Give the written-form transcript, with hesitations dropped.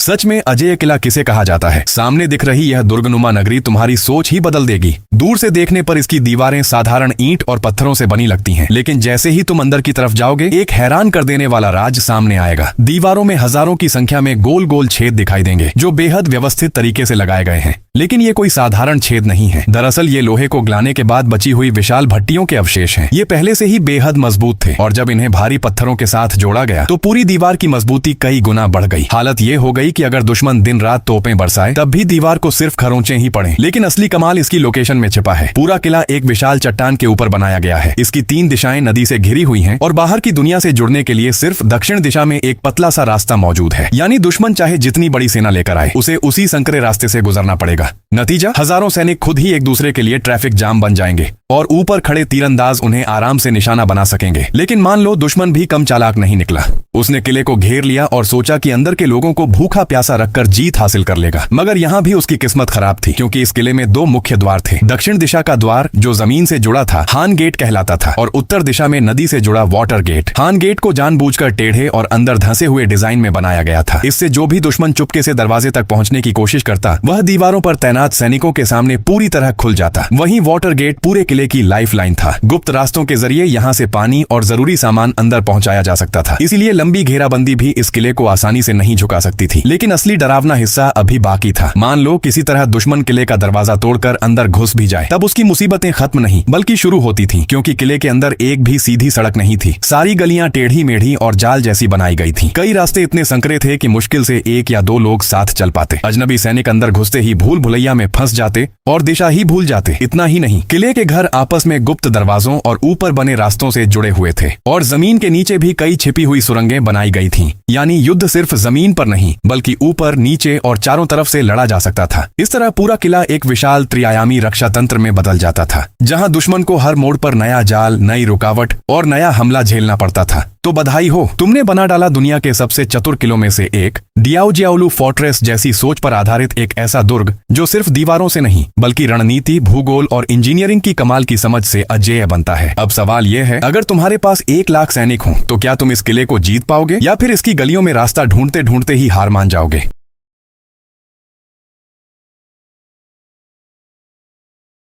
सच में अजेय किला किसे कहा जाता है? सामने दिख रही यह दुर्गनुमा नगरी तुम्हारी सोच ही बदल देगी। दूर से देखने पर इसकी दीवारें साधारण ईंट और पत्थरों से बनी लगती हैं, लेकिन जैसे ही तुम अंदर की तरफ जाओगे एक हैरान कर देने वाला राज सामने आएगा। दीवारों में हजारों की संख्या में गोल गोल छेद दिखाई देंगे जो बेहद व्यवस्थित तरीके से लगाए गए हैं। लेकिन ये कोई साधारण छेद नहीं है। दरअसल ये लोहे को गलाने के बाद बची हुई विशाल भट्टियों के अवशेष हैं। ये पहले से ही बेहद मजबूत थे और जब इन्हें भारी पत्थरों के साथ जोड़ा गया तो पूरी दीवार की मजबूती कई गुना बढ़ गई। हालत ये हो गई कि अगर दुश्मन दिन रात तोपें बरसाए तब भी दीवार को सिर्फ खरोंचे ही पड़े। लेकिन असली कमाल इसकी लोकेशन में छिपा है। पूरा किला एक विशाल चट्टान के ऊपर बनाया गया है। इसकी 3 दिशाएं नदी से घिरी हुई हैं और बाहर की दुनिया से जुड़ने के लिए सिर्फ दक्षिण दिशा में एक पतला सा रास्ता मौजूद है। यानी दुश्मन चाहे जितनी बड़ी सेना लेकर आए उसे उसी संकरे रास्ते से गुजरना पड़ेगा। नतीजा, हजारों सैनिक खुद ही एक दूसरे के लिए ट्रैफिक जाम बन जाएंगे और ऊपर खड़े तीरंदाज उन्हें आराम से निशाना बना सकेंगे। लेकिन मान लो दुश्मन भी कम चालाक नहीं निकला। उसने किले को घेर लिया और सोचा कि अंदर के लोगों को भूखा प्यासा रखकर जीत हासिल कर लेगा। मगर यहाँ भी उसकी किस्मत खराब थी, क्योंकि इस किले में 2 मुख्य द्वार थे। दक्षिण दिशा का द्वार जो जमीन से जुड़ा था हान गेट कहलाता था और उत्तर दिशा में नदी से जुड़ा वाटर गेट। हान गेट को जानबूझकर टेढ़े और अंदर धंसे हुए डिजाइन में बनाया गया था। इससे जो भी दुश्मन चुपके से दरवाजे तक पहुंचने की कोशिश करता वह दीवारों पर तैनात सैनिकों के सामने पूरी तरह खुल जाता। वहीं वाटर गेट पूरे किले की लाइफलाइन था। गुप्त रास्तों के जरिए यहाँ से पानी और जरूरी सामान अंदर पहुंचाया जा सकता था। इसीलिए लंबी घेराबंदी भी इस किले को आसानी से नहीं झुका सकती थी। लेकिन असली डरावना हिस्सा अभी बाकी था। मान लो किसी तरह दुश्मन किले का दरवाजा तोड़कर अंदर घुस भी जाए, तब उसकी मुसीबतें खत्म नहीं बल्कि शुरू होती थी, क्योंकि किले के अंदर एक भी सीधी सड़क नहीं थी। सारी गलियां टेढ़ी मेढ़ी और जाल जैसी बनाई गई थी। कई रास्ते इतने संकरे थे कि मुश्किल से 1 या 2 लोग साथ चल पाते। अजनबी सैनिक अंदर घुसते ही भूल भुलैया में फंस जाते और दिशा ही भूल जाते। इतना ही नहीं, किले के घर आपस में गुप्त दरवाजों और ऊपर बने रास्तों से जुड़े हुए थे और जमीन के नीचे भी कई छिपी हुई सुरंगें बनाई गई थीं। यानी युद्ध सिर्फ जमीन पर नहीं बल्कि ऊपर, नीचे और चारों तरफ से लड़ा जा सकता था। इस तरह पूरा किला एक विशाल त्रिआयामी रक्षा तंत्र में बदल जाता था, जहां दुश्मन को हर मोड़ पर नया जाल, नई रुकावट और नया हमला झेलना पड़ता था। तो बधाई हो, तुमने बना डाला दुनिया के सबसे चतुर किलों में से एक। डियाओजियाओलू फोर्ट्रेस जैसी सोच पर आधारित एक ऐसा दुर्ग जो सिर्फ दीवारों से नहीं बल्कि रणनीति, भूगोल और इंजीनियरिंग की कमाल की समझ से अजेय बनता है। अब सवाल यह है, अगर तुम्हारे पास 1 लाख सैनिक हों तो क्या तुम इस किले को जीत पाओगे या फिर इसकी गलियों में रास्ता ढूंढते ढूंढते ही हार मान जाओगे?